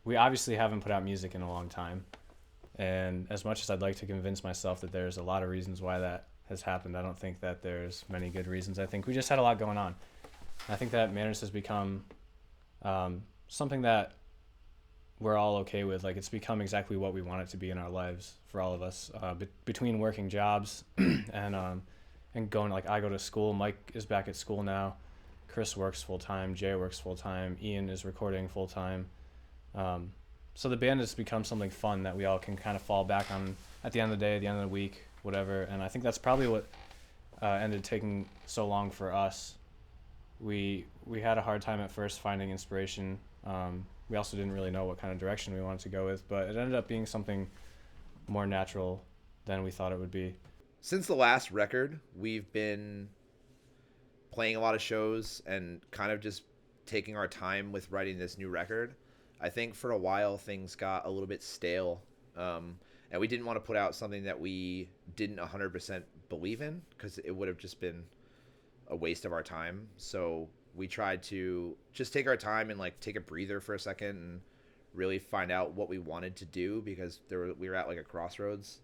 we obviously haven't put out music in a long time. And as much as I'd like to convince myself that there's a lot of reasons why that has happened, I don't think that there's many good reasons. I think we just had a lot going on. I think that Manners has become something that we're all okay with. Like it's become exactly what we want it to be in our lives for all of us. Between working jobs and going, like I go to school. Mike is back at school now. Chris works full time. Jay works full time. Ian is recording full time. Um, so the band has become something fun that we all can kind of fall back on at the end of the day, at the end of the week, whatever. And I think that's probably what ended taking so long for us. We had a hard time at first finding inspiration. We also didn't really know what kind of direction we wanted to go with, but it ended up being something more natural than we thought it would be. Since the last record, we've been playing a lot of shows and kind of just taking our time with writing this new record. I think for a while things got a little bit stale, and we didn't want to put out something that we didn't 100% believe in because it would have just been a waste of our time. So we tried to just take our time and like take a breather for a second and really find out what we wanted to do because we were at like a crossroads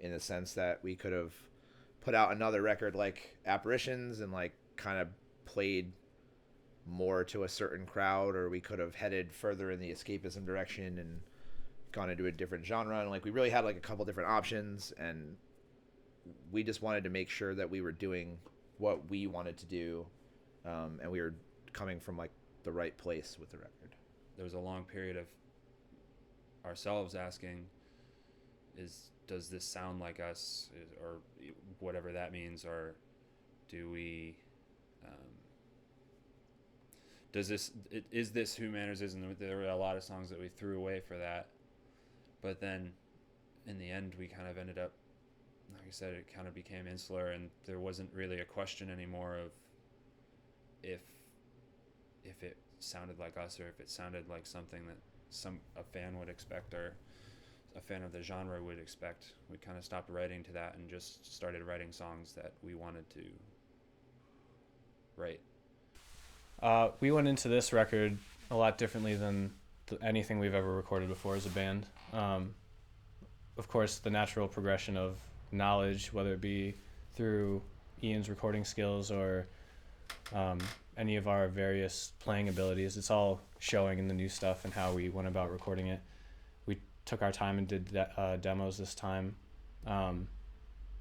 in the sense that we could have put out another record like Apparitions and like kind of played more to a certain crowd, or we could have headed further in the escapism direction and gone into a different genre. And like we really had like a couple different options, and we just wanted to make sure that we were doing what we wanted to do, and we were coming from like the right place with the record. There was a long period of ourselves asking, does this sound like us, or whatever that means, or do we is this who Manners is? And there were a lot of songs that we threw away for that, but then in the end we kind of ended up, like I said, it kind of became insular, and there wasn't really a question anymore of if it sounded like us or if it sounded like something that a fan would expect or a fan of the genre would expect. We kind of stopped writing to that and just started writing songs that we wanted to write. We went into this record a lot differently than anything we've ever recorded before as a band. Of course, the natural progression of knowledge, whether it be through Ian's recording skills or any of our various playing abilities, it's all showing in the new stuff and how we went about recording it. We took our time and did demos this time.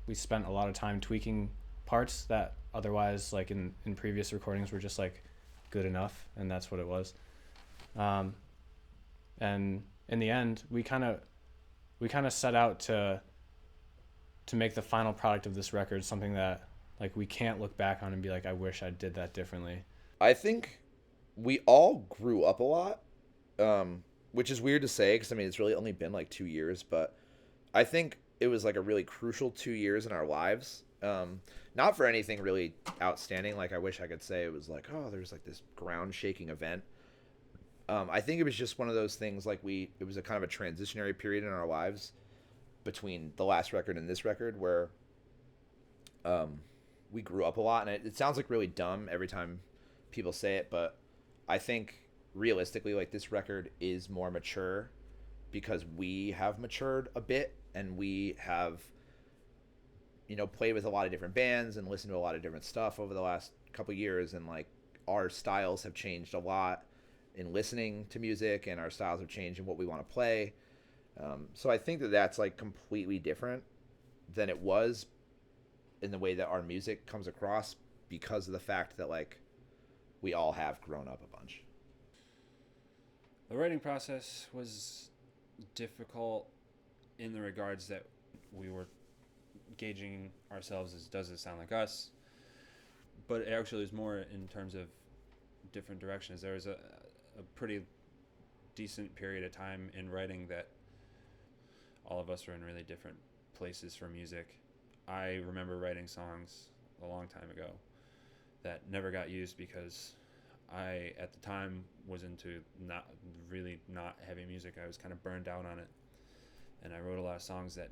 We spent a lot of time tweaking parts that otherwise, like in previous recordings, were just like good enough, and that's what it was. And in the end, we kind of set out to make the final product of this record something that like we can't look back on and be like, I wish I did that differently. I think we all grew up a lot, which is weird to say because I mean it's really only been like 2 years, but I think it was like a really crucial 2 years in our lives. Not for anything really outstanding. Like I wish I could say it was like, oh, there's like this ground shaking event. I think it was just one of those things like it was a kind of a transitionary period in our lives between the last record and this record where we grew up a lot. And it sounds like really dumb every time people say it, but I think realistically, like this record is more mature because we have matured a bit and we have, played with a lot of different bands and listened to a lot of different stuff over the last couple of years. And like our styles have changed a lot in listening to music, and our styles have changed in what we want to play. So I think that that's like completely different than it was in the way that our music comes across because of the fact that like we all have grown up a bunch. The writing process was difficult in the regards that we were gauging ourselves as, does it sound like us? But it actually was more in terms of different directions. There was a pretty decent period of time in writing that all of us were in really different places for music. I remember writing songs a long time ago that never got used because I, at the time, was into not heavy music. I was kind of burned out on it. And I wrote a lot of songs that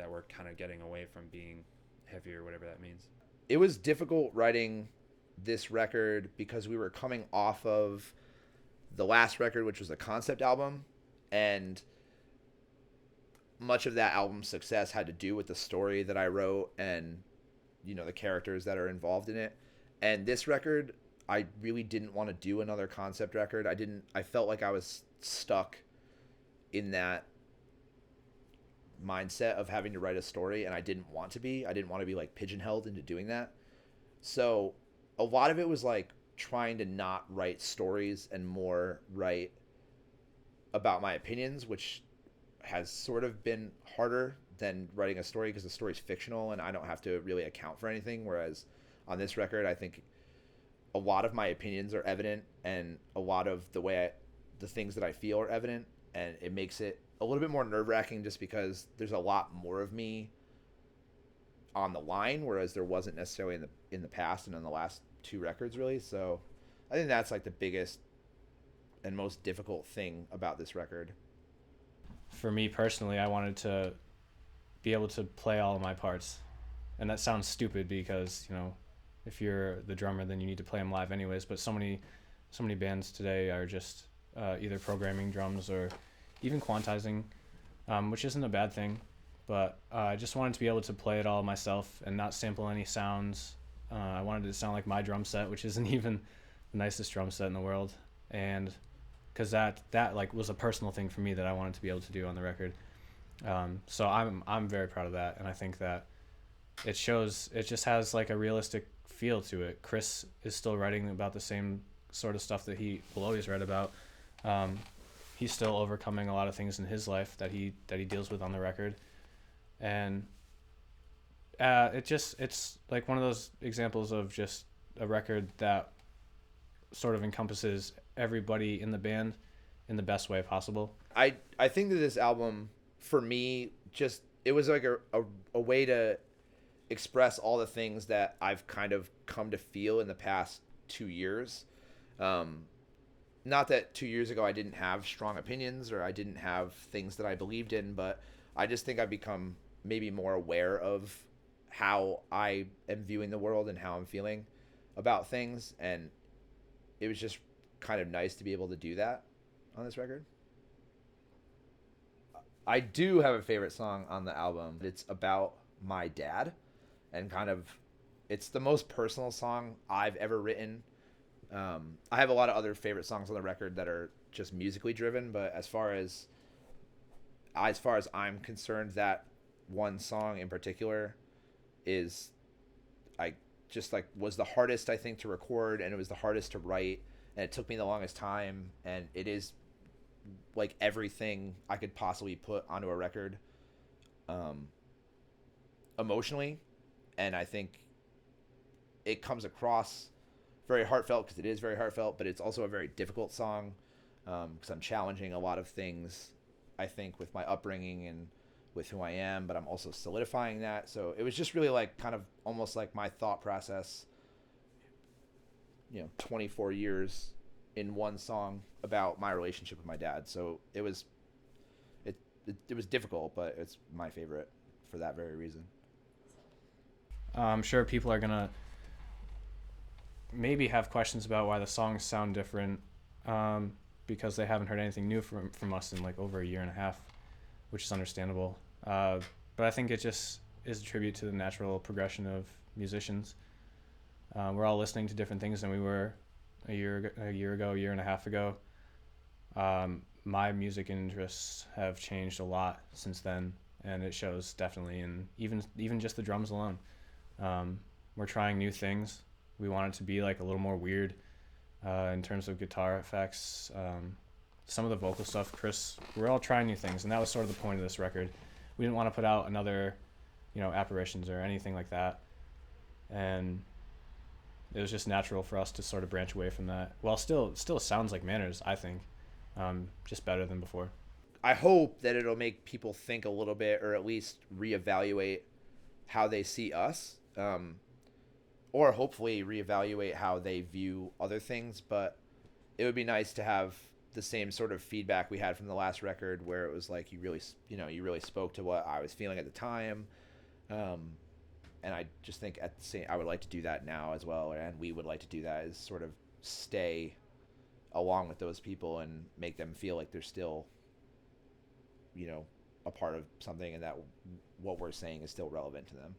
were kind of getting away from being heavy or whatever that means. It was difficult writing this record because we were coming off of the last record, which was a concept album, and much of that album's success had to do with the story that I wrote and, you know, the characters that are involved in it. And this record, I really didn't want to do another concept record. I felt like I was stuck in that mindset of having to write a story, and I didn't want to be. I didn't want to be like pigeonholed into doing that. So a lot of it was like trying to not write stories and more write about my opinions, which has sort of been harder than writing a story because the story's fictional and I don't have to really account for anything. Whereas on this record, I think a lot of my opinions are evident, and a lot of the things that I feel are evident, and it makes it a little bit more nerve-wracking just because there's a lot more of me on the line, whereas there wasn't necessarily in the past and in the last two records, really. So I think that's like the biggest and most difficult thing about this record. For me personally, I wanted to be able to play all of my parts, and that sounds stupid because, you know, if you're the drummer, then you need to play them live anyways. But so many bands today are just either programming drums or even quantizing, which isn't a bad thing. But I just wanted to be able to play it all myself and not sample any sounds. I wanted it to sound like my drum set, which isn't even the nicest drum set in the world. And because that like was a personal thing for me that I wanted to be able to do on the record. So I'm very proud of that, and I think that it just has like a realistic feel to it. Chris is still writing about the same sort of stuff that he will always write about. He's still overcoming a lot of things in his life that he deals with on the record, and it's like one of those examples of just a record that sort of encompasses everybody in the band in the best way possible. I think that this album, for me, just it was like a way to express all the things that I've kind of come to feel in the past 2 years. Not that 2 years ago I didn't have strong opinions or I didn't have things that I believed in, but I just think I've become maybe more aware of how I am viewing the world and how I'm feeling about things. And it was just kind of nice to be able to do that on this record. I do have a favorite song on the album. It's about my dad, and kind of it's the most personal song I've ever written. I have a lot of other favorite songs on the record that are just musically driven, but as far as I'm concerned, that one song in particular is was the hardest, I think, to record, and it was the hardest to write, and it took me the longest time, and it is like everything I could possibly put onto a record emotionally, and I think it comes across very heartfelt because it is very heartfelt, but it's also a very difficult song because I'm challenging a lot of things, I think, with my upbringing and with who I am, but I'm also solidifying that. So it was just really like kind of almost like my thought process, 24 years in one song about my relationship with my dad. So it was difficult, but it's my favorite for that very reason. I'm sure people are gonna maybe have questions about why the songs sound different, because they haven't heard anything new from us in like over a year and a half, which is understandable. But I think it just is a tribute to the natural progression of musicians. We're all listening to different things than we were a year ago, a year and a half ago. My music interests have changed a lot since then, and it shows definitely in even just the drums alone. We're trying new things. We want it to be like a little more weird in terms of guitar effects. Some of the vocal stuff, Chris, we're all trying new things, and that was sort of the point of this record. We didn't want to put out another, Apparitions or anything like that, and it was just natural for us to sort of branch away from that. Well, still sounds like Manners, I think, just better than before. I hope that it'll make people think a little bit, or at least reevaluate how they see us, or hopefully reevaluate how they view other things. But it would be nice to have the same sort of feedback we had from the last record, where it was like you really spoke to what I was feeling at the time. And I just think I would like to do that now as well, and we would like to do that, is sort of stay along with those people and make them feel like they're still, you know, a part of something, and that what we're saying is still relevant to them.